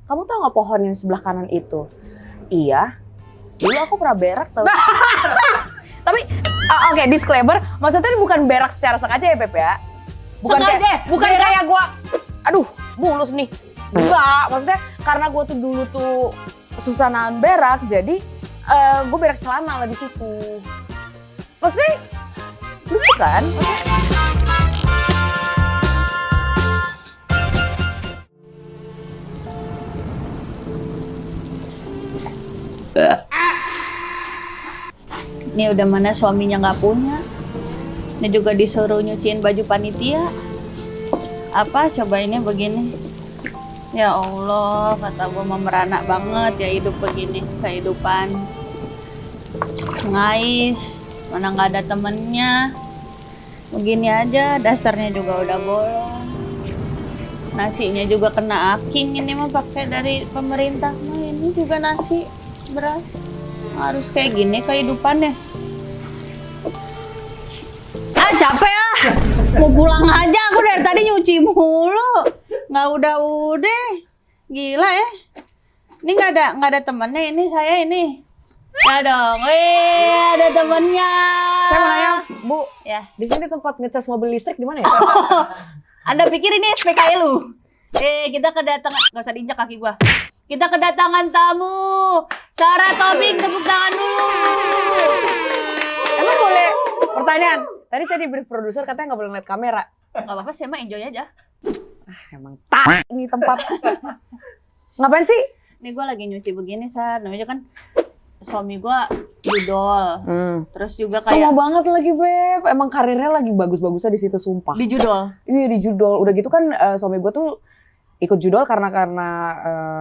kamu tahu nggak pohon yang sebelah kanan itu? Iya, dulu aku pernah berak tau. Tapi, oke, disclaimer, maksudnya ini bukan berak secara sengaja ya Beb ya? Bukan kayak gua, aduh mulus nih. Enggak, maksudnya karena gua tuh dulu tuh susah nahan berak, jadi gua berak celana lah di situ. Maksudnya lucu kan? Ini udah mana suaminya nggak punya. Ini juga disuruh nyuciin baju panitia. Apa coba ini begini. Ya Allah, kata gue mau meranak banget ya hidup begini. Kehidupan ngais, mana nggak ada temennya. Begini aja, dasarnya juga udah bolong. Nasinya juga kena aking, ini mah pakai dari pemerintah. Nah ini juga nasi, beras. Harus kayak gini kehidupannya. Ah capek ah, mau pulang aja aku dari tadi nyuci mulu. Nggak udah, gila ya. Ini nggak ada temennya, ini saya ini. Ya dong, ada temennya. Saya mau nanya, Bu, Ya. di sini tempat ngecas mobil listrik di mana ya? Anda pikir ini SPKI lu? Kita kedatangan, nggak usah diinjak kaki gua. Kita kedatangan tamu. Sarah Tobing, tepuk tangan dulu. Emang boleh pertanyaan? Tadi saya di brief produser katanya nggak boleh ngeliat kamera. Gak apa-apa, saya mah enjoy aja. Emang ini tempat. Ngapain sih? Nih gua lagi nyuci begini, Sar. Namanya kan suami gua judol. Terus juga Sama kayak banget lagi Beb. Emang karirnya lagi bagus-bagusnya di situ sumpah. di judol. Iya di judol. Udah gitu kan suami gue tuh ikut judol karena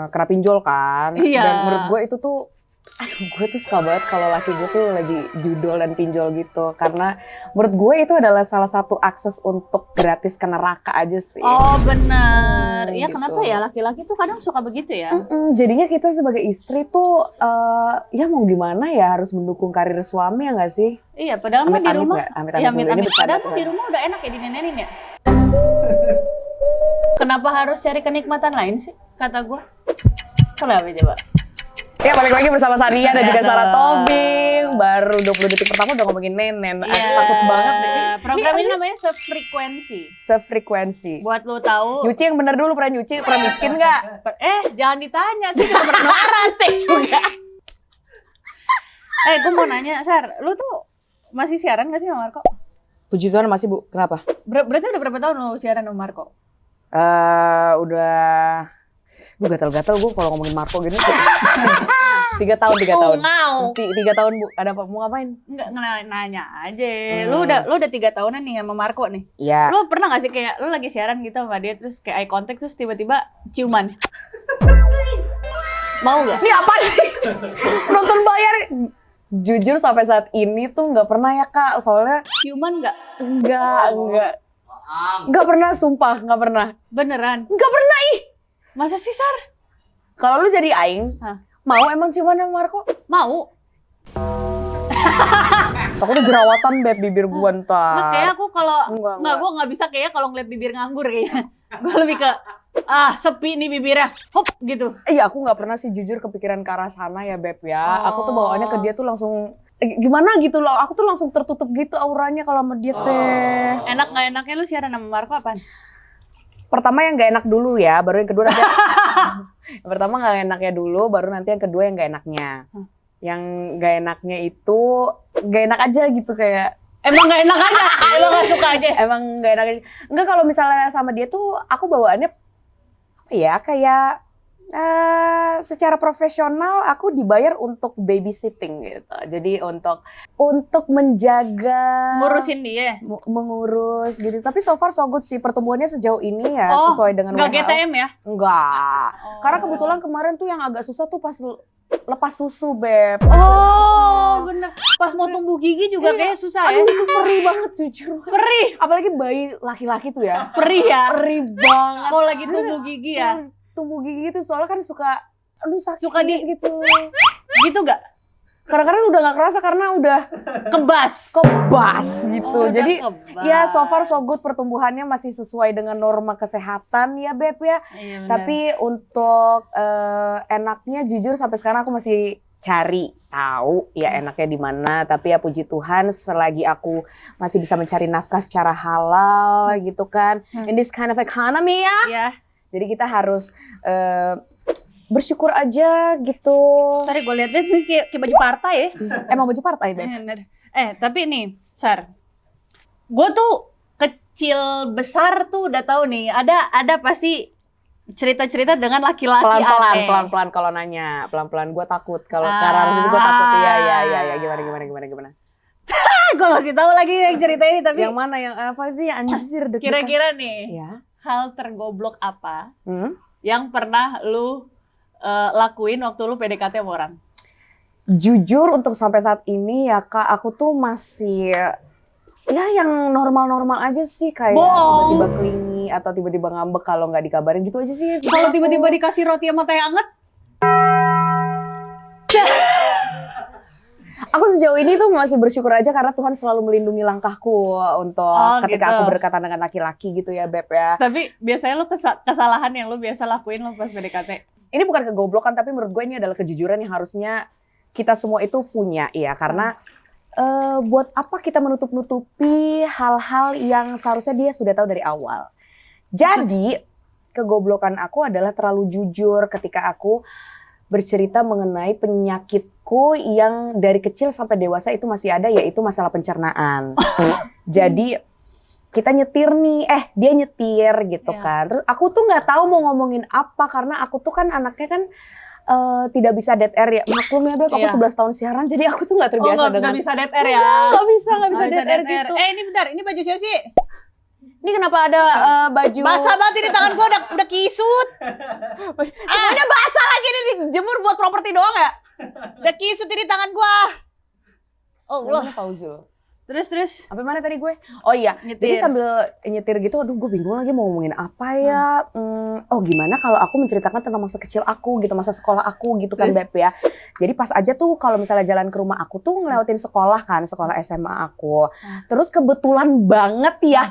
kena pinjol kan. Iya. Dan menurut gue itu tuh, aduh gue tuh suka banget kalau laki gue tuh lagi judol dan pinjol gitu. Karena menurut gue itu adalah salah satu akses untuk gratis ke neraka aja sih. Oh benar. Iya gitu. kenapa ya laki-laki tuh kadang suka begitu ya? Jadinya kita sebagai istri tuh ya mau gimana ya harus mendukung karir suami ya nggak sih? Iya, padahal mah di Amit-amit rumah. nggak? Amit-amit Iya, dulu. Ini amit-amit. bercanda, Padahal mah di bercanda. rumah udah enak ya dinenenin ya. Kenapa harus cari kenikmatan lain sih? Kata gua. Kenapa coba? Ya balik lagi bersama Sania dan juga Iya Sarah dong. Tobing. Baru 20 detik pertama udah ngomongin nenen. Iya. Takut banget deh. Program ini apa sih? namanya Sefrekuensi. Sefrekuensi. Buat lo tahu. Nyuci yang bener dulu, pernah nyuci, pernah miskin nggak? Jangan ditanya sih cuma pernah marah sih juga. Gue mau nanya, Sar, lu tuh masih siaran gak sih sama Marco? Puji Tuhan masih Bu, kenapa? Berarti udah berapa tahun lu siaran sama Marco? Udah, gue gatal-gatal gue kalau ngomongin Marco gini. 3 tahun. Ngau. 3 tahun Bu, ada apa? Mau ngapain? Enggak nanya aja. Lu udah 3 tahunan nih sama Marco nih. Iya. Lu pernah gak sih kayak lu lagi siaran gitu sama dia terus kayak eye contact terus tiba-tiba ciuman? Mau gak? Ini apa sih? Nonton bayar. Jujur sampai saat ini tuh nggak pernah ya Kak, soalnya Ciuman gak? nggak pernah, sumpah nggak pernah. Beneran? Nggak pernah ih. Masa sih, Sar? Kalau lu jadi aing, Hah? mau emang ciuman sama Marco? Mau? Takutnya jerawatan Beb bibir gua ntar. Nggak, kayak aku kalau Enggak. gue nggak bisa kayak kalau ngeliat bibir nganggur kayaknya. Gue lebih ke sepi nih bibirnya, hop gitu. Iya aku nggak pernah sih jujur kepikiran ke arah sana ya Beb ya. Oh. Aku tuh bawaannya ke dia tuh langsung gimana gitu loh. Aku tuh langsung tertutup gitu auranya kalau sama dia teh. Enak nggak enaknya lu siaran sama Marco apaan? Pertama yang nggak enak dulu ya, baru yang kedua nanti. Yang pertama nggak enaknya dulu, baru nanti yang kedua yang nggak enaknya. Yang nggak enaknya itu nggak enak aja gitu kayak. Emang nggak enak aja? Emang nggak suka aja? Emang nggak enak aja. Enggak kalau misalnya sama dia tuh aku bawaannya apa ya kayak secara profesional aku dibayar untuk babysitting gitu. Jadi untuk menjaga Ngurusin dia? mengurus gitu. Tapi so far so good sih pertumbuhannya sejauh ini ya sesuai dengan nggak WHO. GTM ya? Enggak. Oh. Karena kebetulan kemarin tuh yang agak susah tuh pas lepas susu, Beb. Oh, bener. Pas mau tumbuh gigi juga kayak susah ya? Aduh, itu perih banget jujur. Perih? Apalagi bayi laki-laki tuh ya. Perih ya? Perih banget. Kalau lagi tumbuh gigi ya? Tumbuh gigi gitu soalnya kan suka aduh sakit Suka gitu. Gitu gak? Kadang-kadang udah nggak kerasa karena udah kebas gitu. Oh, Jadi kebas. ya so far so good, pertumbuhannya masih sesuai dengan norma kesehatan ya Beb ya. Iya, benar. Tapi untuk enaknya jujur sampai sekarang aku masih cari tahu ya enaknya di mana. Tapi ya puji Tuhan selagi aku masih bisa mencari nafkah secara halal gitu kan. In this kind of economy ya. Iya. Jadi kita harus bersyukur aja gitu. Sorry, gue liatnya kayak baju partai ya. Emang baju partai, Beb? Tapi nih, Sar. Gue tuh kecil besar tuh udah tahu nih. Ada pasti cerita-cerita dengan laki-laki aneh. Pelan-pelan kalau nanya. Pelan-pelan, gue takut. Kalau ke arah situ gue takut. Iya. Gimana? Gue masih tahu lagi yang cerita ini, tapi Yang mana, yang apa sih? Anjir, deg-degan. kira-kira nih, Ya. hal tergoblok apa yang yang pernah lu lakuin waktu lu PDKT sama orang? jujur untuk sampai saat ini ya Kak, aku tuh masih ya yang normal-normal aja sih. Kayak Bohong. tiba-tiba klingi atau tiba-tiba ngambek kalau nggak dikabarin gitu aja sih. Kalau tiba-tiba dikasih roti sama teh hangat? Aku sejauh ini tuh masih bersyukur aja karena Tuhan selalu melindungi langkahku untuk ketika gitu. aku berdekatan dengan laki-laki gitu ya Beb ya. Tapi biasanya lu kesalahan yang lu biasa lakuin lu pas PDKT? Ini bukan kegoblokan tapi menurut gue ini adalah kejujuran yang harusnya kita semua itu punya ya. Karena buat apa kita menutup-nutupi hal-hal yang seharusnya dia sudah tahu dari awal. Jadi kegoblokan aku adalah terlalu jujur ketika aku bercerita mengenai penyakitku yang dari kecil sampai dewasa itu masih ada, yaitu masalah pencernaan. Jadi kita nyetir nih, dia nyetir gitu kan. Terus aku tuh nggak tahu mau ngomongin apa karena aku tuh kan anaknya kan tidak bisa dead air ya. Maklum ya Beb, aku 11 tahun siaran jadi aku tuh nggak terbiasa dengan. Nggak bisa dead air ya? Nggak bisa dead air gitu. Ini bentar, ini baju siapa sih? Ini kenapa ada baju? Basah banget ini tangan gua udah kisut. Semuanya basah lagi ini dijemur buat properti doang ya? Udah kisut ini tangan gua. Oh Allah. Fauzul. Terus. Sampai mana tadi gue? Oh iya, Nyetir. jadi sambil nyetir gitu, aduh gue bingung lagi mau ngomongin apa ya. Oh gimana kalau aku menceritakan tentang masa kecil aku gitu, masa sekolah aku gitu kan Beb ya. Jadi pas aja tuh kalau misalnya jalan ke rumah aku tuh ngelewatin sekolah kan, sekolah SMA aku. Terus kebetulan banget ya,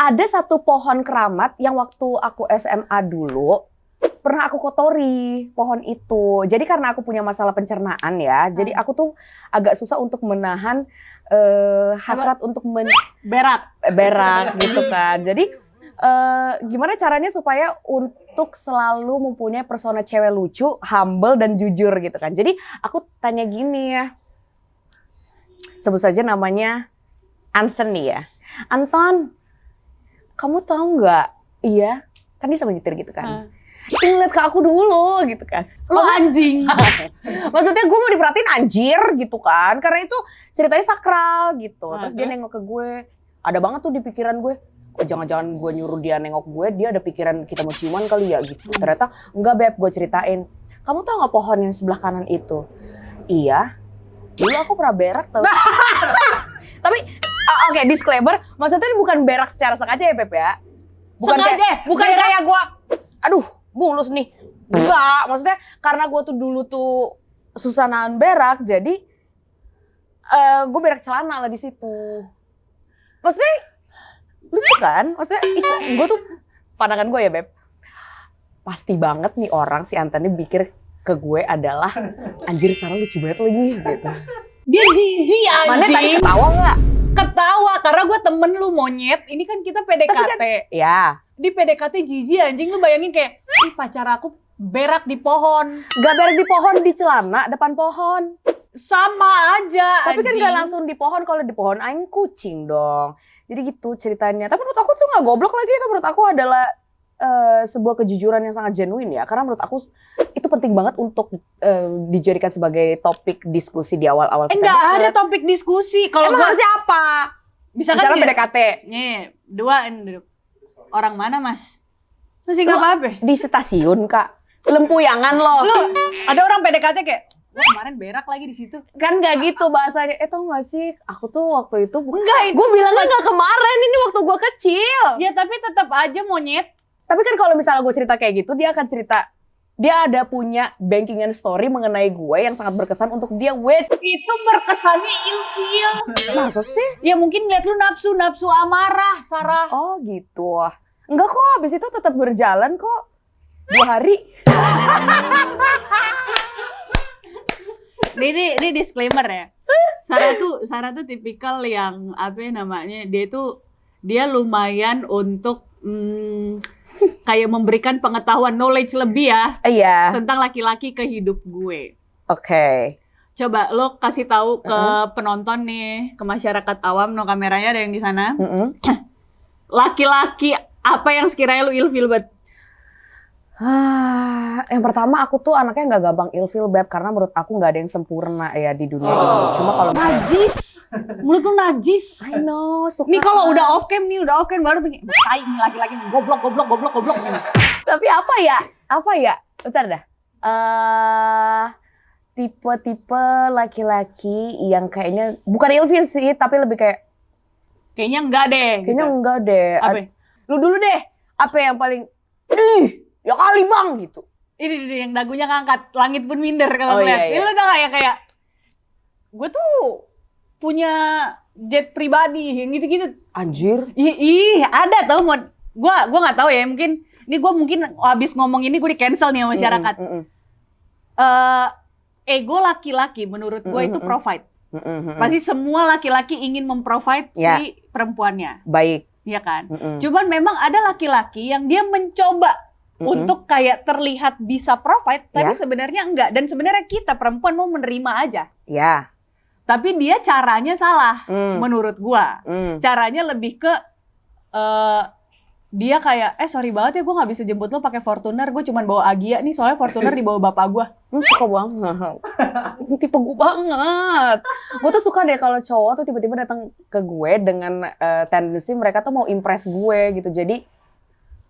ada satu pohon keramat yang waktu aku SMA dulu, pernah aku kotori pohon itu. Jadi karena aku punya masalah pencernaan ya, jadi aku tuh agak susah untuk menahan hasrat untuk Berak gitu kan. Jadi gimana caranya supaya untuk selalu mempunyai persona cewek lucu, humble dan jujur gitu kan. Jadi aku tanya gini ya, sebut saja namanya Anthony ya. Anton, kamu tahu nggak? Iya, kan dia sama nyetir gitu kan. Ngeliat ke aku dulu gitu kan. Lo anjing. Maksudnya gue mau diperhatiin anjir gitu kan. Karena itu ceritanya sakral gitu. Terus dia nengok ke gue. Ada banget tuh di pikiran gue. Oh, jangan-jangan gue nyuruh dia nengok gue. Dia ada pikiran kita mau ciuman kali ya gitu. Ternyata enggak Beb, gue ceritain. Kamu tahu gak pohon yang sebelah kanan itu? Iya. Dulu aku pernah berak tau. Tapi oke, disclaimer. Maksudnya bukan berak secara sengaja ya Beb ya. Bukan kayak gue. Aduh. Mulus nih. Enggak, maksudnya karena gue tuh dulu tuh susah nahan berak, jadi gue berak celana lah di situ. Maksudnya lucu kan? Maksudnya gue tuh pandangan gue ya Beb, pasti banget nih orang si Anthony pikir ke gue adalah anjir Sarah lucu banget lagi gitu. Dia jijik anjing. Mana tadi ketawa nggak? Ketawa karena gue temen lu monyet. Ini kan kita PDKT. Kan, ya. Di PDKT jijik anjing, lu bayangin kayak pacar aku berak di pohon. Gak berak di pohon, di celana depan pohon. Sama aja. Tapi kan anjing. gak langsung di pohon, kalau di pohon aing kucing dong. Jadi gitu ceritanya. Tapi menurut aku tuh gak goblok lagi, itu menurut aku adalah sebuah kejujuran yang sangat genuine ya. Karena menurut aku itu penting banget untuk dijadikan sebagai topik diskusi di awal-awal kita. Enggak ada topik diskusi. Kalau emang harusnya apa? Misalkan PDKT. Nih, dua ini duduk. Orang mana Mas? Masih nggak apa-apa. Di stasiun Kak, lempuyangan loh. Lu ada orang PDKT kayak, lu kemarin berak lagi di situ. Kan nggak gitu bahasanya. Tau gak sih, aku tuh waktu itu enggak itu. Gue bilangnya nggak kemarin, ini waktu gue kecil. Ya tapi tetap aja monyet. Tapi kan kalau misalnya gue cerita kayak gitu, dia akan cerita dia ada punya bankingan story mengenai gue yang sangat berkesan untuk dia, which Itu berkesannya ilfil. masa sih? Ya mungkin lihat lu nafsu amarah, Sarah. Oh gitu. Enggak kok, habis itu tetap berjalan kok. 2 hari. Ini disclaimer ya. Sarah tuh tipikal yang apa namanya, dia lumayan untuk kayak memberikan pengetahuan knowledge lebih ya Iya. tentang laki-laki ke hidup gue. Oke. Coba lo kasih tahu ke penonton nih, ke masyarakat awam, no kameranya ada yang di sana. Laki-laki apa yang sekiranya lu ilfil banget? Yang pertama aku tuh anaknya nggak gampang ilfil, Beb, karena menurut aku nggak ada yang sempurna ya di dunia ini. Cuma kalau misalnya Najis, mulut tuh najis. I know, suka. Nih kalau udah off cam baru tuh tai nih laki-laki goblok gini. Tapi apa ya? Bentar dah. Tipe-tipe laki-laki yang kayaknya bukan ilfil sih, tapi lebih kayak Kayaknya enggak deh. kayaknya gitu. enggak deh. Apa? Lu dulu deh. Apa yang paling ya kali bang gitu. Ini yang dagunya ngangkat, langit pun minder kalau Oh, ngeliat. iya. Ini lo tau gak ya kayak gue tuh punya jet pribadi yang gitu-gitu. Anjir. Ih, ada tau mau gua nggak tahu ya, mungkin habis ngomong ini gue di cancel nih sama masyarakat. Ego laki-laki menurut gue itu provide. Pasti semua laki-laki ingin memprovide si perempuannya. Baik. Iya kan? Cuman memang ada laki-laki yang dia mencoba untuk kayak terlihat bisa provide, tapi sebenarnya enggak. Dan sebenarnya kita perempuan mau menerima aja. Ya. Tapi dia caranya salah menurut gua. Caranya lebih ke dia kayak sorry banget ya gue nggak bisa jemput lo pakai Fortuner, gue cuman bawa Agia nih soalnya Fortuner dibawa bapak gue. Suka banget. Tipe gue banget. Gue tuh suka deh kalau cowok tuh tiba-tiba datang ke gue dengan tendensi mereka tuh mau impress gue gitu. Jadi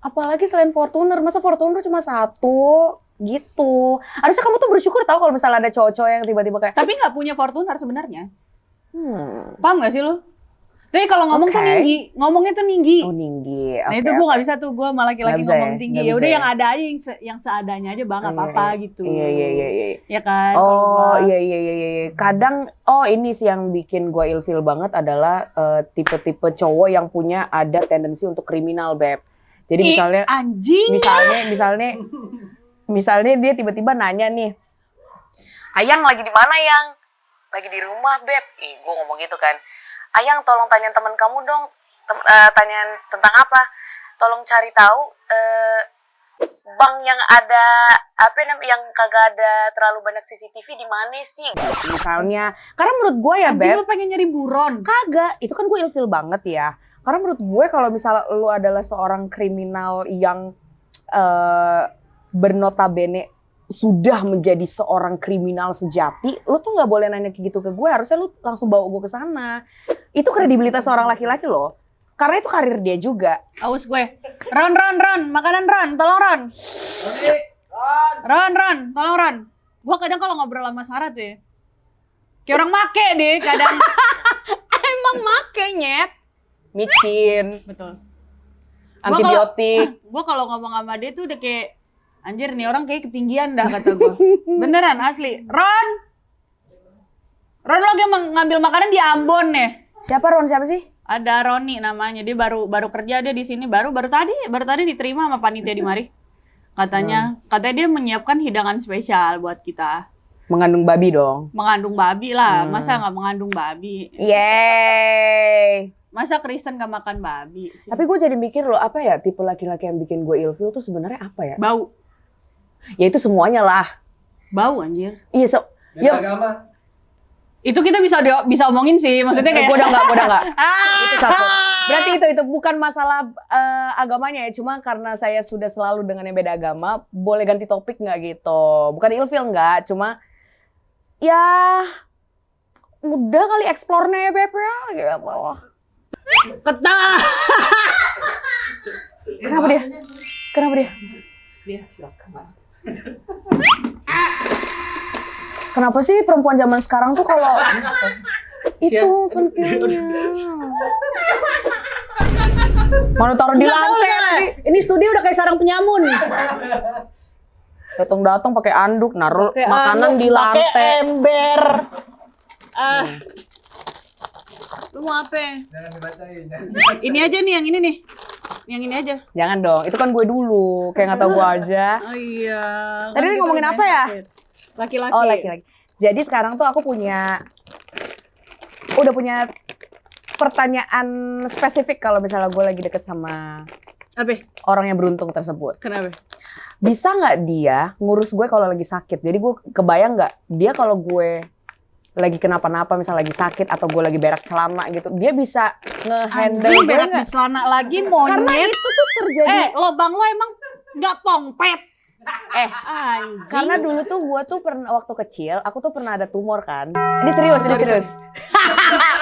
apalagi selain Fortuner, masa Fortuner cuma satu gitu. Harusnya kamu tuh bersyukur tau kalau misalnya ada cowok-cowok yang tiba-tiba kayak tapi nggak punya Fortuner sebenarnya. Paham nggak sih lo? Tapi kalau ngomong tuh tinggi, ngomongnya tuh tinggi. Oh tinggi. Nah itu gue nggak bisa tuh, gue malah laki-laki ngomong tinggi. Ya udah yang ada aja yang seadanya aja bang, apa-apa gitu. Iya. Ya kan? Oh iya. Kadang ini sih yang bikin gue ilfil banget adalah tipe-tipe cowok yang punya ada tendensi untuk kriminal, Beb. Jadi misalnya anjing. Misalnya dia tiba-tiba nanya nih, Ayang lagi di mana, Yang? Lagi di rumah, Beb. Gue ngomong gitu kan. Ayang tolong tanya teman kamu dong, tanya tentang apa? Tolong cari tahu bank yang ada yang kagak ada terlalu banyak CCTV di mana sih? Misalnya, karena menurut gue ya, Beb. Lu pengen nyari buron? Kagak, itu kan gue ilfil banget ya. Karena menurut gue kalau misalnya lu adalah seorang kriminal yang bernotabene sudah menjadi seorang kriminal sejati, lu tuh nggak boleh nanya kayak gitu ke gue. Harusnya lu langsung bawa gue ke sana. Itu kredibilitas seorang laki-laki loh. Karena itu karir dia juga. Aus gue. Ron, makanan Ron, tolong Ron. Ron, tolong Ron. Gue kadang kalau ngobrol sama Sarah tuh ya, kayak orang make deh kadang. Emang make nyet. Micin. Betul. Antibiotik. Gue kalau ngomong sama dia tuh udah kayak, anjir nih orang kayak ketinggian dah kata gue. Beneran asli. Ron lagi ngambil makanan di Ambon nih. Siapa Ron? Siapa sih? Ada Roni namanya. Dia baru kerja dia di sini. Baru tadi diterima sama panitia di mari. Katanya dia menyiapkan hidangan spesial buat kita. Mengandung babi dong. Mengandung babi lah. Masa nggak mengandung babi? Yeay. Masa Kristen gak makan babi sih? Tapi gue jadi mikir loh, apa ya tipe laki-laki yang bikin gue ilfil tuh sebenarnya apa ya? Bau. Ya itu semuanya lah. Bau anjir. Iya, ya agama. Itu kita bisa omongin sih, maksudnya kayak gue udah enggak. Itu satu. Berarti itu bukan masalah agamanya ya, cuma karena saya sudah selalu dengan yang beda agama, boleh ganti topik nggak gitu? Bukan ilfil nggak, cuma ya mudah kali eksplornya ya Beb ya, gitu. Ketah. Kenapa dia? Dia silakan. Kenapa sih perempuan zaman sekarang tuh kalau itu pentingnya? Mana taruh di lantai lagi. Ini studio udah kayak sarang penyamun. Datang pakai anduk, naruh Pakai makanan anduk, di lantai. pakai ember. Lu mau apa? Jangan dibacain. Ini aja nih, yang ini nih. Yang ini aja. Jangan dong, itu kan gue dulu. Kayak nggak tahu gue aja. Oh iya. Tadi Kan kita ngomongin udah apa ya? sakit. Laki-laki. Oh, laki-laki. Jadi sekarang tuh aku udah punya pertanyaan spesifik kalau misalnya gue lagi deket sama Apa? orang yang beruntung tersebut. Kenapa? Bisa nggak dia ngurus gue kalau lagi sakit? Jadi gue kebayang nggak dia kalau gue lagi kenapa-napa, misalnya lagi sakit atau gue lagi berak celana gitu, dia bisa nge-handle Anjing, gue berak di nggak? celana lagi, monyet. Karena itu tuh terjadi. Lobang lo emang nggak pongpet? Anjing. Karena dulu tuh gue tuh pernah waktu kecil, aku tuh pernah ada tumor kan. Ini serius.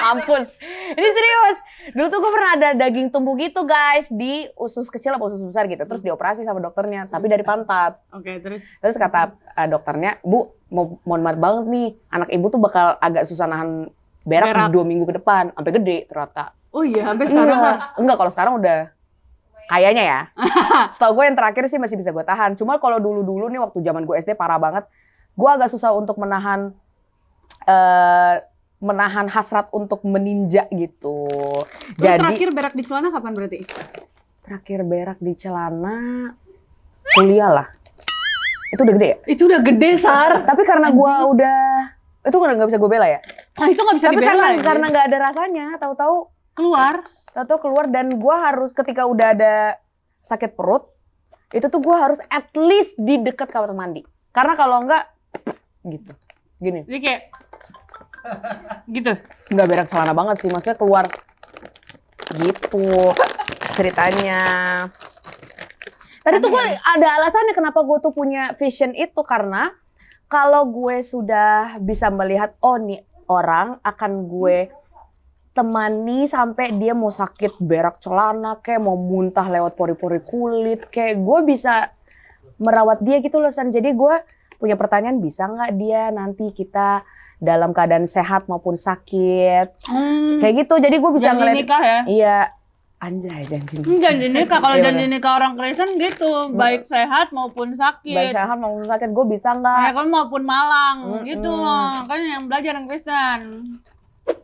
Mampus. Ini serius. Dulu tuh gue pernah ada daging tumbuh gitu guys di usus kecil atau usus besar gitu. Terus dioperasi sama dokternya, tapi dari pantat. Oke, terus? Terus kata dokternya, Bu, mohon maaf banget nih, anak ibu tuh bakal agak susah nahan berak 2 minggu ke depan, sampai gede ternyata. Oh iya, sampai sekarang Iya. kan? Enggak, kalau sekarang udah kayaknya ya. Setahu gue yang terakhir sih masih bisa gue tahan. Cuma kalau dulu-dulu nih waktu zaman gue SD parah banget. Gue agak susah untuk menahan hasrat untuk meninja gitu. Lu terakhir berak di celana kapan berarti? Terakhir berak di celana kuliah lah. Itu udah gede ya? Itu udah gede, Sar. Tapi karena gue udah itu udah nggak bisa gue bela ya. Nah, itu nggak bisa Tapi dibela. karena nggak ada rasanya, tahu-tahu keluar. keluar dan gue harus ketika udah ada sakit perut itu tuh gue harus at least di dekat kamar mandi. Karena kalau enggak gitu. Gini. Jadi kayak gitu. Nggak berak celana banget sih, maksudnya keluar gitu ceritanya. Tadi tuh gue ada alasannya kenapa gue tuh punya vision itu, karena kalau gue sudah bisa melihat oh nih orang akan gue temani sampai dia mau sakit berak celana kayak mau muntah lewat pori-pori kulit, kayak gue bisa merawat dia gitu loh San. Jadi gue punya pertanyaan, bisa nggak dia nanti kita dalam keadaan sehat maupun sakit kayak gitu. Jadi gue bisa Janji ngeliat nikah ya? iya, anjay janji Janji nikah. Kalau Iya, janji nikah orang Kristen gitu, baik sehat maupun sakit. baik sehat maupun sakit, gue bisa Ya nggak? kan maupun malang gitu. Kan yang belajar yang Kristen.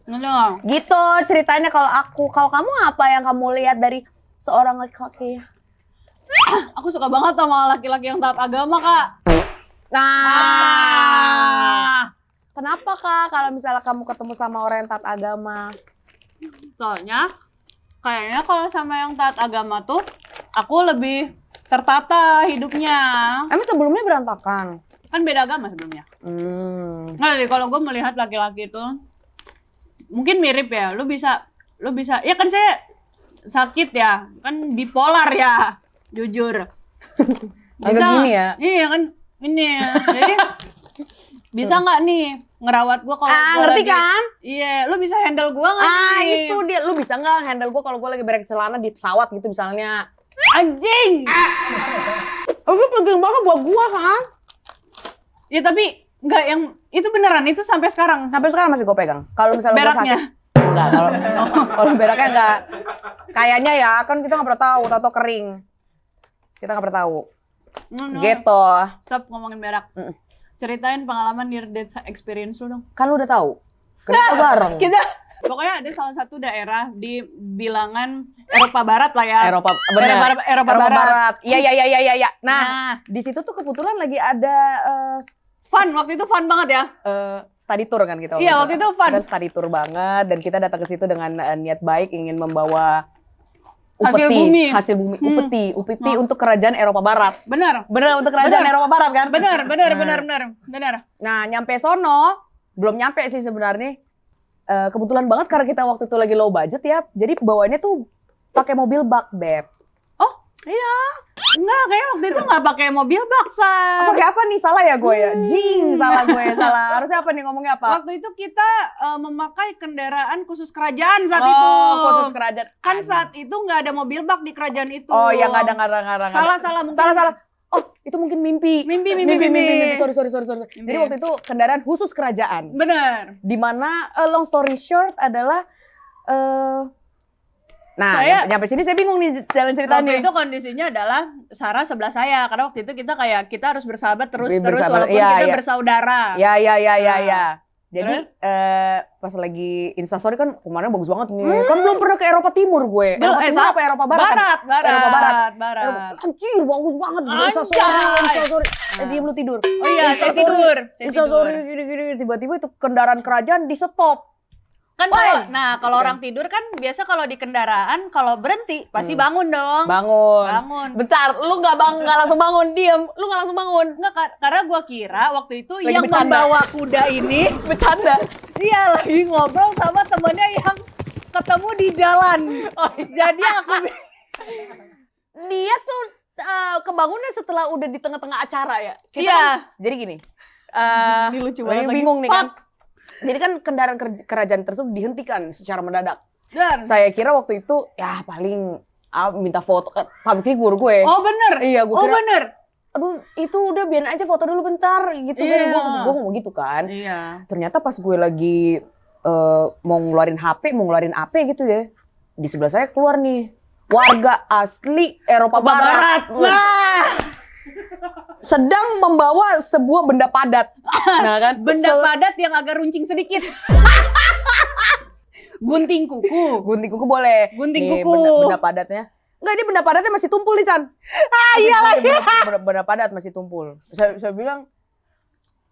Gitu. Gitu ceritanya. Kalau kamu apa yang kamu lihat dari seorang laki-laki? Aku suka banget sama laki-laki yang taat agama, Kak. Kenapa Kak kalau misalnya kamu ketemu sama orang yang taat agama? Soalnya kayaknya kalau sama yang taat agama tuh aku lebih tertata hidupnya. Emang sebelumnya berantakan? Kan beda agama sebelumnya. Nah, jadi kalau gue melihat laki-laki itu mungkin mirip ya. Lu bisa ya kan saya sakit ya, kan bipolar ya, jujur. Agak gini ya? Iya kan, ini ya. Jadi bisa nggak nih ngerawat gua kalau gua ngerti lagi, kan? Iya, lu bisa handle gua nggak nih? Itu dia. Lu bisa nggak handle gue kalau gue lagi berak celana di pesawat gitu misalnya? Anjing! Itu penting banget buat gue kan? Ya tapi nggak yang itu beneran, itu sampai sekarang. Sampai sekarang masih gue pegang. Kalau misalnya gue Beraknya? sakit, enggak. Kalau beraknya enggak. Kayaknya ya, kan kita nggak pernah tahu. Tahu kering. Kita nggak pernah tahu. Gitu. Stop ngomongin berak. Ceritain pengalaman near death experience lu dong. Kan lu udah tahu. Kenapa bareng? Pokoknya ada salah satu daerah di bilangan Eropa Barat lah ya. Eropa, benar. Eropa Barat. Iya. Nah, di situ tuh kebetulan lagi ada Fun, waktu itu fun banget ya. Study tour kan kita. Iya, waktu itu fun. Kita study tour banget dan kita datang ke situ dengan niat baik ingin membawa Hasil bumi. upeti untuk kerajaan Eropa Barat. Bener Untuk kerajaan Eropa Barat kan? Bener. Nah, nyampe sono, belum nyampe sih sebenarnya. Kebetulan banget karena kita waktu itu lagi low budget ya. Jadi bawaannya tuh pakai mobil bak, Beb. Oh, iya. Enggak, kayak waktu itu nggak pakai mobil bak, Sar. Pakai apa nih? Salah ya gue ya? Salah gue. Harusnya apa nih ngomongnya apa? Waktu itu kita memakai kendaraan khusus kerajaan saat itu. Khusus kerajaan. Kan saat itu nggak ada mobil bak di kerajaan itu. Oh ya nggak ada. Salah mungkin. Salah. Oh itu mungkin mimpi. Mimpi. Sorry. Jadi waktu itu kendaraan khusus kerajaan. Bener. Dimana long story short adalah Nah, nyampe sini saya bingung nih jalan ceritanya. Waktu itu kondisinya adalah Sarah sebelah saya karena waktu itu kita harus bersahabat terus Bersahabat, walaupun kita bersaudara. Ya. Jadi pas lagi Instastory kan kemarin bagus banget nih. Kan belum pernah ke Eropa Timur gue. Eropa Timur apa Eropa Barat? Eropa Barat. Anjir, bagus banget. Instastory. Diam lu tidur. Oh iya, saya tidur. Instastory gini-gini. Tiba-tiba itu kendaraan kerajaan di stop. Kan kalau orang tidur kan biasa kalau di kendaraan kalau berhenti pasti bangun dong. Bangun. Bentar, lu nggak langsung bangun, diam. Lu nggak langsung bangun. Nggak, karena gua kira waktu itu lagi yang bercanda. membawa kuda ini Bercanda. dia lagi ngobrol sama temennya yang ketemu di jalan. Jadi aku dia tuh kebangunnya setelah udah di tengah-tengah acara ya. Jadi gini. Ini lucu banget. Bingung nih kan. Jadi kan kendaraan kerajaan tersebut dihentikan secara mendadak. Dan Saya kira waktu itu ya paling minta foto public figure gue. Oh bener? Iya, gue kira. Bener? Aduh, itu udah biarin aja foto dulu bentar gitu kan. Gue ngomong gitu kan. Iya. Ternyata pas gue lagi mau ngeluarin AP gitu ya. Di sebelah saya keluar nih warga asli Eropa Barat. Sedang membawa sebuah benda padat. Nah kan? Benda padat yang agak runcing sedikit. Gunting kuku. Gunting kuku boleh. Gunting nih, kuku. Benda padatnya. Enggak, ini benda padatnya masih tumpul nih, Chan. Iyalah. Benda padat masih tumpul. Saya bilang,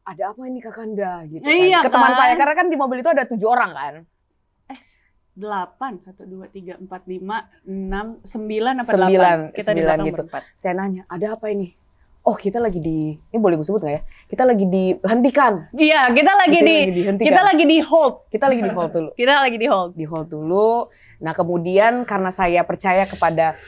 ada apa ini Kakanda? Gitu kan. Iya, ke teman kan? saya, karena kan di mobil itu ada 7 orang kan. 8, 1, 2, 3, 4, 5, 6, 9 apa 8? 9 Kita di belakang gitu. berempat. Saya nanya, ada apa ini? Oh, kita lagi ini boleh gue sebut nggak ya? Kita lagi dihentikan. Iya, kita lagi di hold. Kita lagi di hold dulu. Kita lagi di hold. Di hold dulu. Nah, kemudian karena saya percaya kepada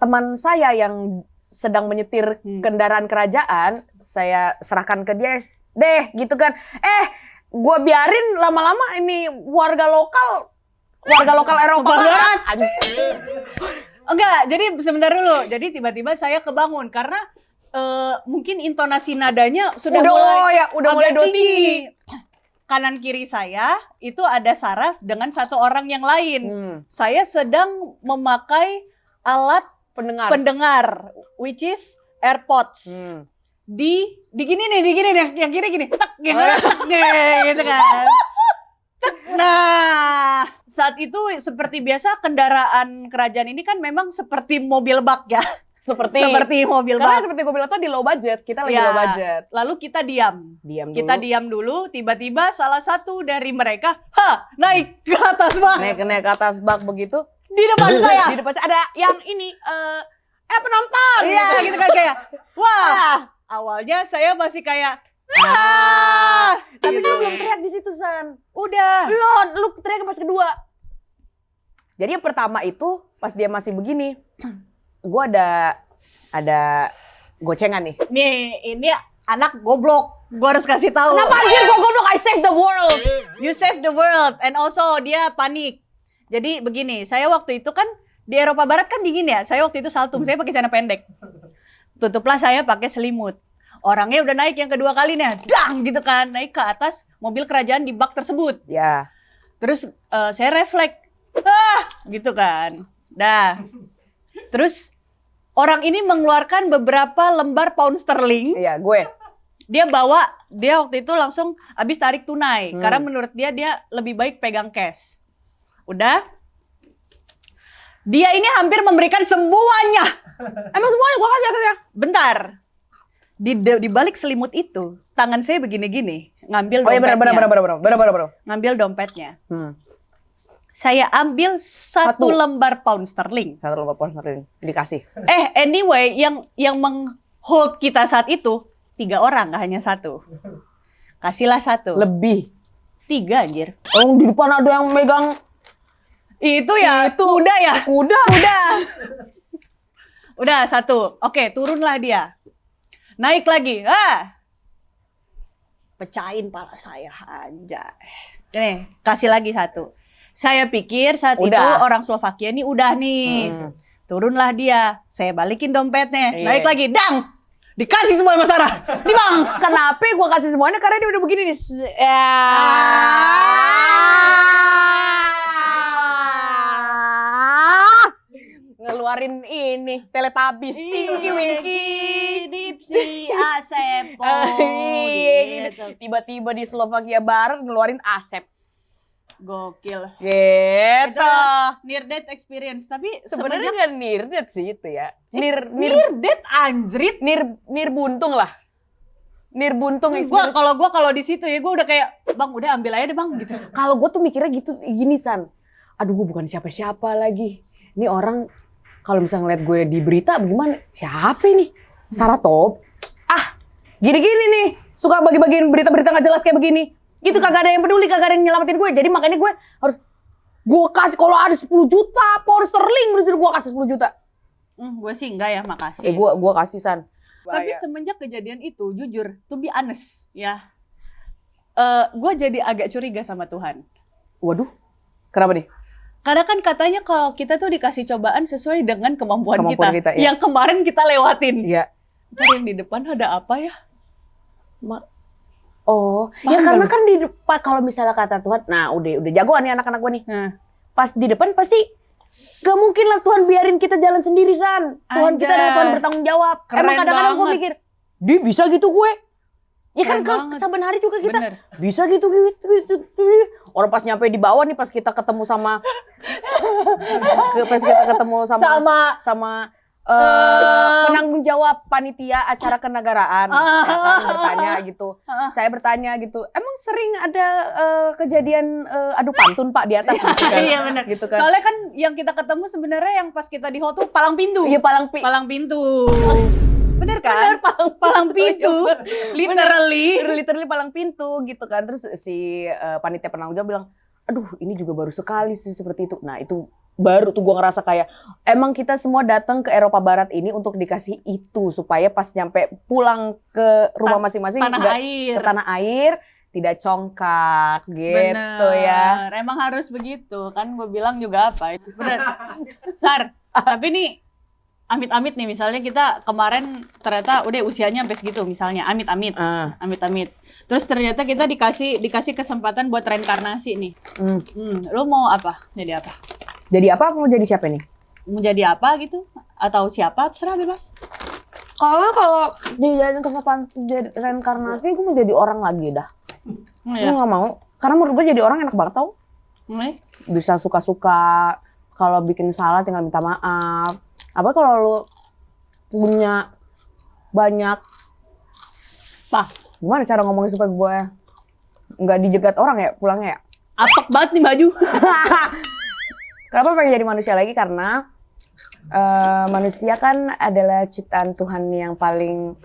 teman saya yang sedang menyetir kendaraan kerajaan, saya serahkan ke dia deh, gitu kan. Gue biarin lama-lama ini warga lokal Eropa Barat. Enggak, jadi sebentar dulu. Jadi tiba-tiba saya kebangun karena mungkin intonasi nadanya sudah mulai tinggi. Kanan kiri saya itu ada Saras dengan satu orang yang lain. Saya sedang memakai alat pendengar which is AirPods. Di gini nih, yang kiri gini. Tak, yang kanan tak, gitu kan. Nah, saat itu seperti biasa kendaraan kerajaan ini kan memang seperti mobil bak ya. Seperti mobil bak. Karena seperti gue bilang tadi low budget, kita lagi low budget. Lalu kita diam. Kita diam dulu, tiba-tiba salah satu dari mereka, naik ke atas bak. Naik ke atas bak begitu. Di depan saya. Di depan saya ada yang ini, penonton. Iya, gitu kan kayak, wah. Awalnya saya masih kayak, tapi gitu. lu belum teriak di situ, San. Udah. Belum, lu teriak pas kedua. Jadi yang pertama itu pas dia masih begini, gue ada gocengan nih. Nih, ini anak goblok. Gue harus kasih tahu. Kenapa anjir gue goblok? I save the world. You save the world, and also dia panik. Jadi begini, saya waktu itu kan di Eropa Barat kan dingin ya. Saya waktu itu saltum, saya pakai celana pendek. Tutuplah saya pakai selimut. Orangnya udah naik yang kedua kalinya, dang gitu kan, naik ke atas mobil kerajaan di bak tersebut. Ya. Terus saya refleks, gitu kan. Dah. Terus orang ini mengeluarkan beberapa lembar pound sterling. Iya, gue. Dia waktu itu langsung habis tarik tunai. Karena menurut dia lebih baik pegang cash. Udah. Dia ini hampir memberikan semuanya. Emang semuanya gue kasih akhirnya? Bentar. Di balik selimut itu, tangan saya begini-gini. Ngambil dompetnya. Bener. Ngambil dompetnya. Saya ambil satu lembar pound sterling. Satu lembar pound sterling. Dikasih. Anyway, yang meng-hold kita saat itu 3 orang, gak hanya 1. Kasihlah 1. Lebih. 3 anjir. Oh, di depan ada yang megang. Itu ya, kuda ya? Kuda. Udah 1. Oke, turunlah dia. Naik lagi. Pecahin pala saya anjay. Nih, kasih lagi 1. Saya pikir saat itu orang Slovakia ini udah nih. Turunlah dia. Saya balikin dompetnya. Naik lagi. Dang! Dikasih semua sama Sarah. Nih bang. Kenapa gue kasih semuanya? Karena dia udah begini nih. ngeluarin ini Teletubbies, Tinky Winky, Dipsy, Asep, gitu. Tiba-tiba di Slovakia Barat ngeluarin Asep. Gokil. Gitu. Itu near death experience, tapi Sebenarnya nggak near death sih itu ya. near death anjrit. Nir buntung lah. Nir buntung experience. Kalau di situ ya gue udah kayak bang udah ambil aja deh bang gitu. Kalau gue tuh mikirnya gitu gini San. Aduh gue bukan siapa-siapa lagi. Ini orang kalau misalnya ngeliat gue di berita bagaimana? Siapa ini? Sarah Top. Gini-gini nih. Suka bagi-bagiin berita-berita gak jelas kayak begini. Gitu kagak ada yang peduli, kagak ada yang nyelamatin gue. Jadi makanya gue harus gue kasih kalau ada 10 juta pound sterling gue kasih 10 juta. Gue sih enggak ya, makasih. Gue kasih San. Tapi semenjak kejadian itu, jujur, to be honest, ya, gue jadi agak curiga sama Tuhan. Waduh, kenapa nih? Karena kan katanya kalau kita tuh dikasih cobaan sesuai dengan kemampuan kita. Iya. Yang kemarin kita lewatin. Iya. Ntar yang di depan ada apa ya? Ya karena kan di depan kalau misalnya kata Tuhan, nah udah jagoan nih anak-anak gue nih. Pas di depan pasti gak mungkin lah Tuhan biarin kita jalan sendiri San. Tuhan kita adalah Tuhan bertanggung jawab. Keren Emang kadang-kadang gue mikir, dia bisa gitu gue. Ya kan saben hari juga kita bisa gitu. Orang pas nyampe di bawah nih pas kita ketemu sama penanggung jawab panitia acara kenegaraan ya kan, bertanya gitu. Saya bertanya gitu, emang sering ada kejadian adu pantun Pak di atas gitu kan? Iya benar. Gitu kan. Soalnya kan yang kita ketemu sebenarnya yang pas kita di hall tuh palang pintu. Iya palang pintu. Bener kan? Bener, palang pintu. Literally palang pintu gitu kan. Terus si panitia penanggung jawab bilang, aduh ini juga baru sekali sih seperti itu. Nah itu baru tuh gue ngerasa kayak emang kita semua datang ke Eropa Barat ini untuk dikasih itu supaya pas nyampe pulang ke rumah masing-masing ke tanah air tidak congkak gitu. Bener. Ya. Emang harus begitu kan gue bilang juga apa itu bener. Sar, tapi nih amit-amit nih misalnya kita kemarin ternyata udah usianya sampai segitu misalnya amit-amit. Terus ternyata kita dikasih kesempatan buat reinkarnasi nih. Lo mau apa? Jadi apa? Jadi apa? Mau jadi siapa nih? Mau jadi apa gitu? Atau siapa? Terserah bebas. Kalau dijadiin kesempatan jadi reinkarnasi, gue mau jadi orang lagi dah. Gue nggak mau. Karena menurut gue jadi orang enak banget tau. Bisa suka-suka. Kalau bikin salah tinggal minta maaf. Apa kalau lu punya banyak gimana cara ngomongin supaya gue nggak dijegat orang ya pulangnya ya? Apek banget nih baju. Kenapa pengen jadi manusia lagi? Karena manusia kan adalah ciptaan Tuhan yang paling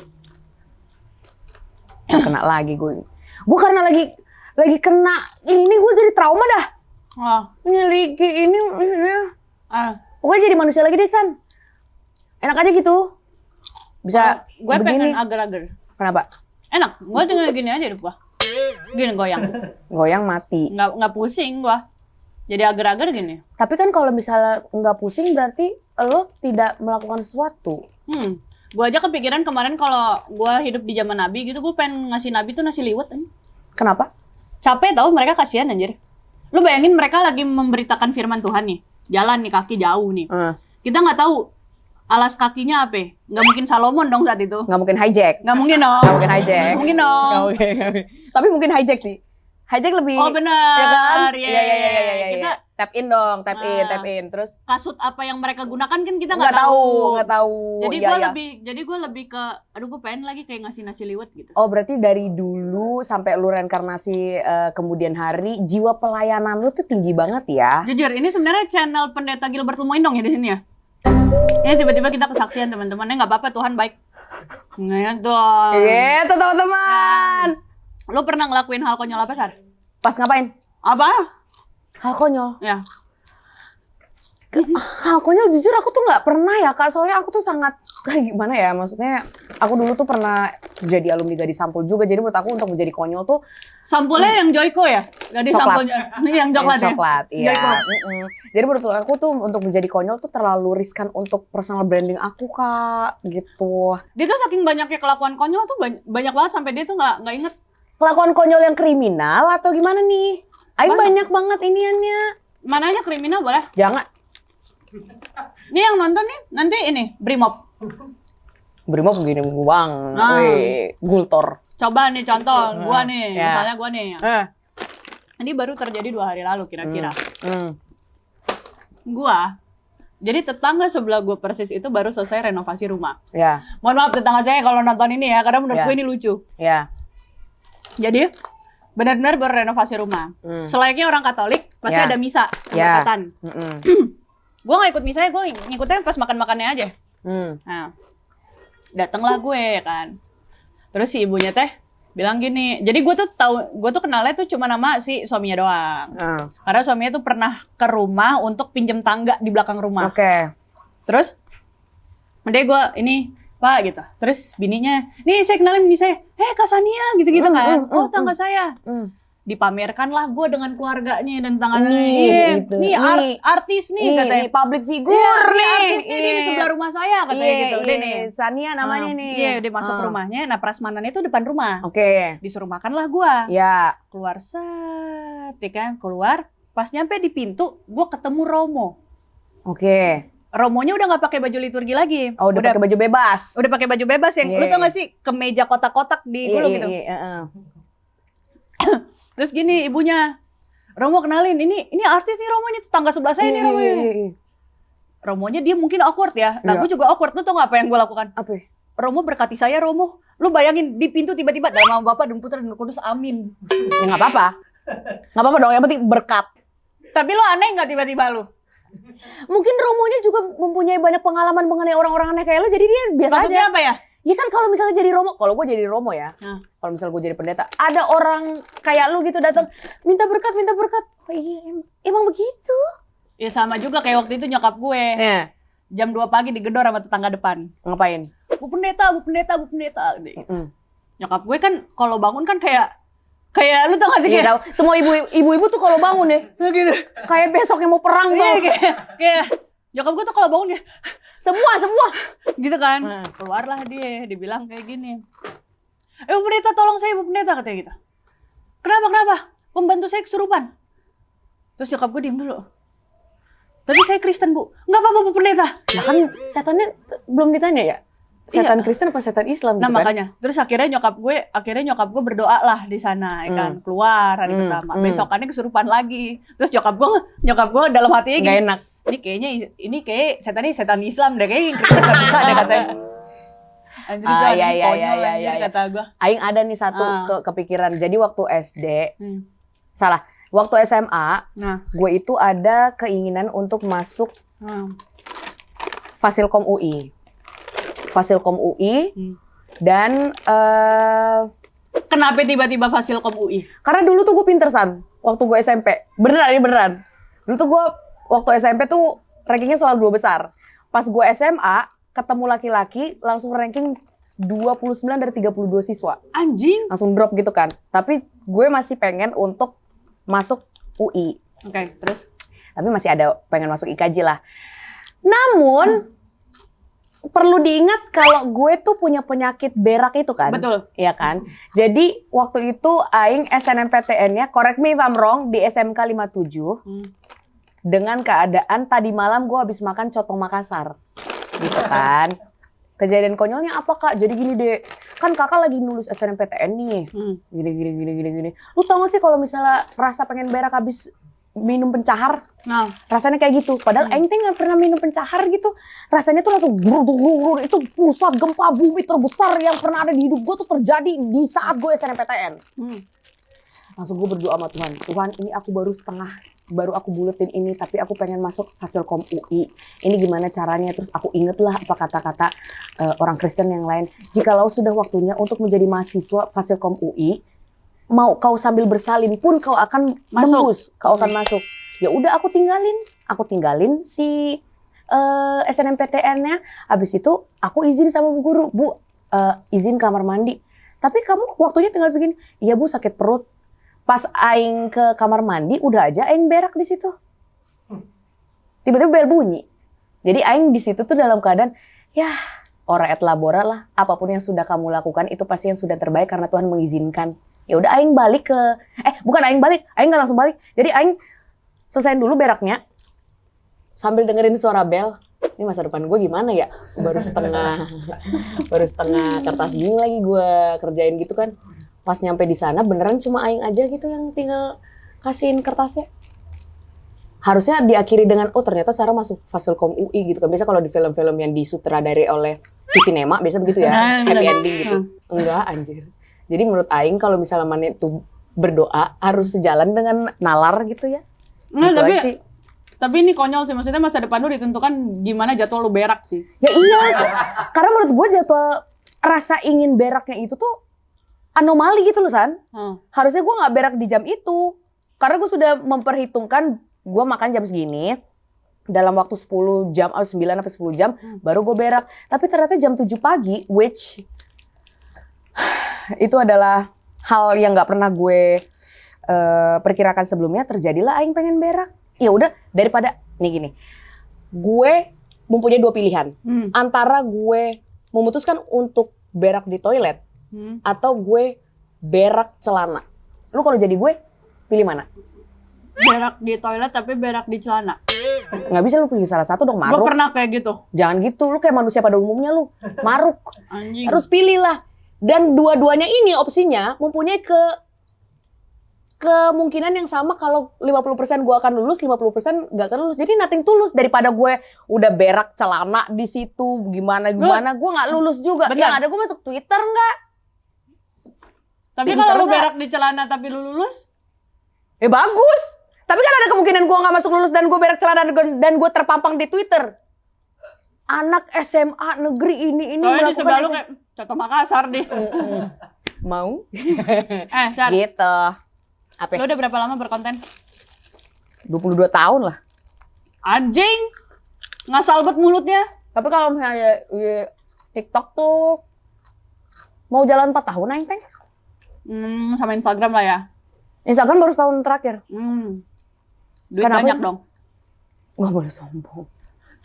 kena lagi gue. Gue karena lagi kena ini gue jadi trauma dah. Ini pokoknya jadi manusia lagi deh San. Enak aja gitu. Bisa gue begini. pengen agar-agar. Kenapa? Enak. Gue tinggal gini aja deh gue. Gini goyang. Goyang mati. Nggak pusing gue. Jadi agar-agar gini. Tapi kan kalau misalnya nggak pusing berarti lo tidak melakukan sesuatu. Gue aja kepikiran kemarin kalau gue hidup di zaman Nabi gitu, gue pengen ngasih Nabi tuh nasi liwet. Kenapa? Capek tau, mereka kasihan anjir. Lu bayangin mereka lagi memberitakan firman Tuhan nih. Jalan nih, kaki jauh nih. Kita nggak tahu alas kakinya apa. Nggak mungkin Salomon dong saat itu. Nggak mungkin hijack. Nggak mungkin dong. Nggak mungkin hijack. Nggak mungkin dong. Nggak mungkin. Tapi mungkin hijack sih. Hijack lebih. Oh benar. Ya kan? Iya. Kita tap in dong, tap in. Terus kasut apa yang mereka gunakan kan kita nggak tahu. Nggak tahu. Jadi gue lebih ke, aduh gue pengen lagi kayak ngasih nasi liwet gitu. Oh berarti dari dulu sampai lu reinkarnasi kemudian hari, jiwa pelayanan lu tuh tinggi banget ya. Jujur, ini sebenarnya channel Pendeta Gilbert Lumoin dong ya di sini ya. Ini tiba-tiba kita kesaksian teman-temannya, nggak apa-apa, Tuhan baik. Nggak dong. Gitu teman-teman. Lo pernah ngelakuin hal konyol apa, Sar? Pas ngapain? Apa? Hal konyol? Ya. Hal konyol jujur aku tuh nggak pernah ya Kak, soalnya aku tuh sangat kayak gimana ya, maksudnya aku dulu tuh pernah jadi alumni Gadis Sampul juga, jadi menurut aku untuk menjadi konyol tuh sampulnya yang Joyko ya? Gadis Sampulnya yang coklat ya? Coklat, iya. Jadi menurut aku tuh untuk menjadi konyol tuh terlalu riskan untuk personal branding aku Kak, gitu. Dia tuh saking banyaknya kelakuan konyol tuh banyak banget sampai dia tuh nggak inget. Kelakuan konyol yang kriminal atau gimana nih? Ayo banyak banget iniannya. Mananya kriminal boleh? Jangan. Ini yang nonton nih nanti ini Brimob. Brimob begini bang, Nah. wih, Gultor. Coba nih contoh, gua nih, Ya. misalnya gua nih. Ini baru terjadi 2 hari lalu kira-kira. Gua, jadi tetangga sebelah gua persis itu baru selesai renovasi rumah. Ya, Mohon maaf tetangga saya kalau nonton ini ya, karena menurut Ya. gue ini lucu. ya. Jadi benar-benar baru renovasi rumah. Selayaknya orang Katolik pasti Ya. ada misa, Ya. berkatan. Gue nggak ikut misanya, gue ngikutnya pas makan-makannya aja. Nah, datanglah gue kan. Terus si ibunya teh bilang gini. Jadi gue tuh kenalnya tuh cuma nama si suaminya doang. Karena suaminya tuh pernah ke rumah untuk pinjem tangga di belakang rumah. Oke. Terus, nanti gue ini Pak gitu. Terus bininya, nih saya kenalin bini saya. Kak Sania gitu-gitu kan. Oh tangga saya. Dipamerkanlah gue dengan keluarganya dan tangannya. Nih, gitu. Nih artis nih katanya. Nih public figure Iya, nih. artis nih di sebelah rumah saya katanya gitu. Udah nih. Sania namanya nih. Iya, udah masuk rumahnya. Nah, prasmanannya itu depan rumah. Oke. Disuruh makanlah gua. Ya. Keluar set, ya kan? Keluar. Pas nyampe di pintu, gua ketemu Romo. Oke. Romonya udah nggak pakai baju liturgi lagi. Oh, udah pakai baju bebas. Udah pakai baju bebas yang lu Iya. tau gak sih kemeja kotak-kotak di gulung gitu. Terus gini ibunya, Romo kenalin, ini artis nih Romonya, tetangga sebelah saya nih Romonya. Romonya dia mungkin awkward ya. Nah, Iya. gue juga awkward. Lu tau gak apa yang gue lakukan? Apa? Romo berkati saya, Romo. Lu bayangin di pintu tiba-tiba dalam nama Bapa dan Putra dan Roh Kudus, amin. Ya nggak apa-apa. Nggak apa-apa dong, yang penting berkat. Tapi lu aneh nggak tiba-tiba lu? Mungkin Romonya juga mempunyai banyak pengalaman mengenai orang-orang aneh kayak lo, jadi dia biasa Maksudnya aja. apa ya? Ya kan kalau misalnya jadi Romo, kalau gue jadi Romo ya, Nah. kalau misalnya gue jadi pendeta, ada orang kayak lu gitu datang, minta berkat. Oh iya, emang begitu. Ya sama juga kayak waktu itu nyokap gue. Ya, Jam 2 pagi digedor sama tetangga depan. ngapain? Bu pendeta. Gitu. Nyokap gue kan kalau bangun kan kayak lu tau gak sih Iya tahu. Semua ibu-ibu tuh kalau bangun deh, gitu. kayak besoknya mau perang Iya, tuh. kayak nyokap gue tuh kalau bangun kayak Semua. gitu kan. Keluarlah dia bilang kayak gini. Bu pendeta tolong saya Bu pendeta katanya gitu. Kenapa? Pembantu saya kesurupan. Terus nyokap gue diem dulu. Tapi saya Kristen Bu. Nggak apa-apa Bu pendeta. Nah kan setannya belum ditanya ya? Setan Kristen apa setan Islam Nah gitu kan? makanya, terus akhirnya nyokap gue berdoa lah di sana, ya kan, keluar hari pertama, besokannya kesurupan lagi, terus nyokap gue dalam hatinya Nggak gini, enak. ini kayak setan Islam deh, kayaknya Kristen nggak bisa deh katanya. Anjir itu iya, konyol iya. anjir kata gue. Aing ada nih satu kepikiran. Jadi waktu SD, waktu SMA, Nah, gue itu ada keinginan untuk masuk Fasilkom UI. Dan kenapa tiba-tiba Fasilkom UI? karena dulu tuh gue pinter San, waktu gue SMP. Beneran. Dulu tuh gue waktu SMP tuh rankingnya selalu 2 besar. Pas gue SMA ketemu laki-laki langsung ranking 29 dari 32 siswa. Anjing. Langsung drop gitu kan. Tapi gue masih pengen untuk masuk UI. Oke, terus? Tapi masih ada pengen masuk IKJ lah. Namun perlu diingat kalau gue tuh punya penyakit berak itu kan. Betul. Iya kan? Jadi waktu itu aing SNMPTN-nya, correct me if I'm wrong, di SMK 57. Dengan keadaan tadi malam gue habis makan coto Makassar. Gitu kan. Kejadian konyolnya apa Kak? Jadi gini deh, kan kakak lagi nulis SNMPTN nih. Gini. Lu tau gak sih kalau misalnya rasa pengen berak habis minum pencahar? Nah, Rasanya kayak gitu. Padahal aing teh nggak pernah minum pencahar gitu. Rasanya tuh langsung grur. Itu pusat gempa bumi terbesar yang pernah ada di hidup gue tuh terjadi di saat gue SNMPTN. Langsung gue berdoa sama Tuhan. Tuhan, ini aku baru aku buletin ini, tapi aku pengen masuk Fasilkom UI. Ini gimana caranya? Terus aku ingetlah apa kata-kata orang Kristen yang lain. Jikalau sudah waktunya untuk menjadi mahasiswa Fasilkom UI, mau kau sambil bersalin pun kau akan tembus, kau akan masuk. Ya udah aku tinggalin si SNMPTN-nya. Habis itu aku izin sama bu guru, Bu, izin kamar mandi. Tapi kamu waktunya tinggal segini. Iya Bu, sakit perut. Pas aing ke kamar mandi, udah aja aing berak di situ. Tiba-tiba bel bunyi. Jadi aing di situ tuh dalam keadaan, ya ora et labora lah. Apapun yang sudah kamu lakukan itu pasti yang sudah terbaik karena Tuhan mengizinkan. Ya udah aing balik ke, bukan aing balik, aing nggak langsung balik. Jadi aing selesaiin dulu beraknya sambil dengerin suara bel. ini masa depan gue gimana ya? Baru setengah kertas gini lagi gue kerjain gitu kan. Pas nyampe di sana beneran cuma aing aja gitu yang tinggal kasihin kertasnya. Harusnya diakhiri dengan ternyata Sarah masuk Fasilkom UI gitu kan. Biasa kalau di film-film yang disutradari oleh Visinema biasa begitu ya, happy ending gitu. Enggak anjir. Jadi menurut aing kalau misalnya mana itu berdoa harus sejalan dengan nalar gitu ya. Nah, Gitu aja sih. tapi ini konyol sih, maksudnya masa depan lu ditentukan gimana jadwal lu berak sih. Ya iya, karena menurut gue jadwal rasa ingin beraknya itu tuh anomali gitu loh San. Harusnya gue gak berak di jam itu. Karena gue sudah memperhitungkan gue makan jam segini, dalam waktu 10 jam atau 9 sampai 10 jam baru gue berak. Tapi ternyata jam 7 pagi, which itu adalah hal yang gak pernah gue perkirakan sebelumnya, terjadilah aing pengen berak. Ya udah daripada nih gini, gue mempunyai 2 pilihan antara gue memutuskan untuk berak di toilet atau gue berak celana. Lu kalau jadi gue pilih mana? Berak di toilet tapi berak di celana. Nggak bisa lu pilih salah satu dong, Gue maruk. pernah kayak gitu. Jangan gitu, lu kayak manusia pada umumnya lu. Maruk. Anjing. Harus pilih lah. Dan dua-duanya ini opsinya mempunyai kemungkinan yang sama kalau 50% gue akan lulus, 50% gak akan lulus. Jadi nothing tulus daripada gue udah berak celana di situ gimana gue nggak lulus juga. Bentar. Yang ada gue masuk Twitter nggak? Tapi Pinter kalau lu nggak? berak di celana tapi lu lulus, Bagus. Tapi kan ada kemungkinan gue nggak masuk lulus dan gue berak celana dan gue terpampang di Twitter. Anak SMA negeri ini kalau di sebelah lu melakukan kayak contoh Makassar deh. mau Sar, gitu. Apa? lu udah berapa lama berkonten? 22 tahun lah. Anjing, ngasal bet mulutnya. Tapi kalau misalnya TikTok tuh mau jalan 4 tahun aing teh. Sama Instagram lah ya. Instagram baru setahun terakhir. Duit Kenapa banyak ya? dong. Nggak boleh sombong.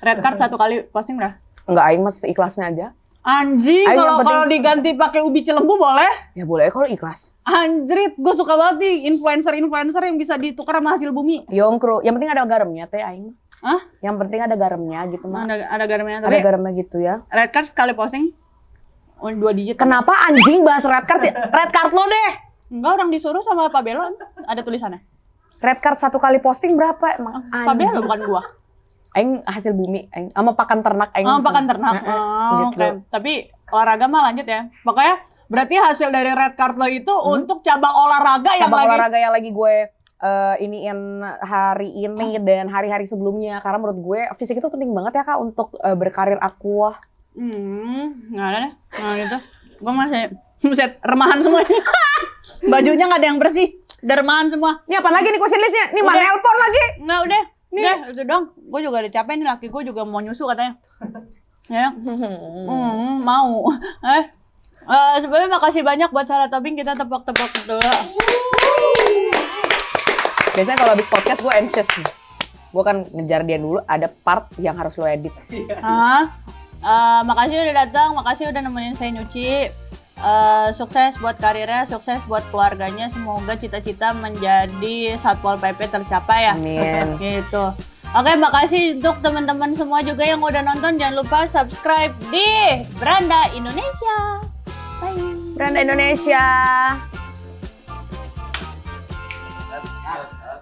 Red card 1 kali posting berapa? Nggak, aing mah seikhlasnya aja. Anjing, Ayo, yang penting- kalau diganti pakai ubi cilembu boleh? Ya boleh kalau ikhlas. Anjrit, gue suka banget nih influencer-influencer yang bisa ditukar sama hasil bumi. Yongkro, yang penting ada garamnya teh aing. Hah? Yang penting ada garamnya gitu mah. Ada garamnya Ada tapi garamnya gitu ya. red card sekali posting 2 digit. Kenapa anjing bahas red card sih? Red card lo deh. Enggak, orang disuruh sama Pak Belo, ada tulisannya. Red card 1 kali posting berapa emang? Pak Belo Anjing. bukan gua. Aing hasil bumi, aing sama pakan ternak aing. Oh, bisa. pakan ternak. Gitu. Oke. Tapi olahraga mah lanjut ya. Pokoknya berarti hasil dari red card lo itu untuk cabang olahraga yang Cabang lagi olahraga yang lagi gue iniin hari ini dan hari-hari sebelumnya, karena menurut gue fisik itu penting banget ya Kak untuk berkarir aqua. nggak ada deh. Nah gitu. Gua masih buset remahan semuanya. Bajunya nggak ada yang bersih. Udah remahan semua. Ini apa lagi nih question listnya? Nih mana Udah. nelpon lagi? Nggak udah. Udah, itu dong. Gue juga udah capek nih, laki gue juga mau nyusu katanya. Ya. Mau. Sebenarnya makasih banyak buat Sarah Tobing, kita tepok-tepok dulu. Biasanya kalau habis podcast gue anxious nih. Gue kan ngejar dia dulu, ada part yang harus lo edit. Makasih udah datang, makasih udah nemenin saya nyuci. Sukses buat karirnya, sukses buat keluarganya. Semoga cita-cita menjadi Satpol PP tercapai ya. Amin. Gitu. Oke, makasih untuk teman-teman semua juga yang udah nonton. Jangan lupa subscribe di Beranda Indonesia. Bye. Beranda Indonesia.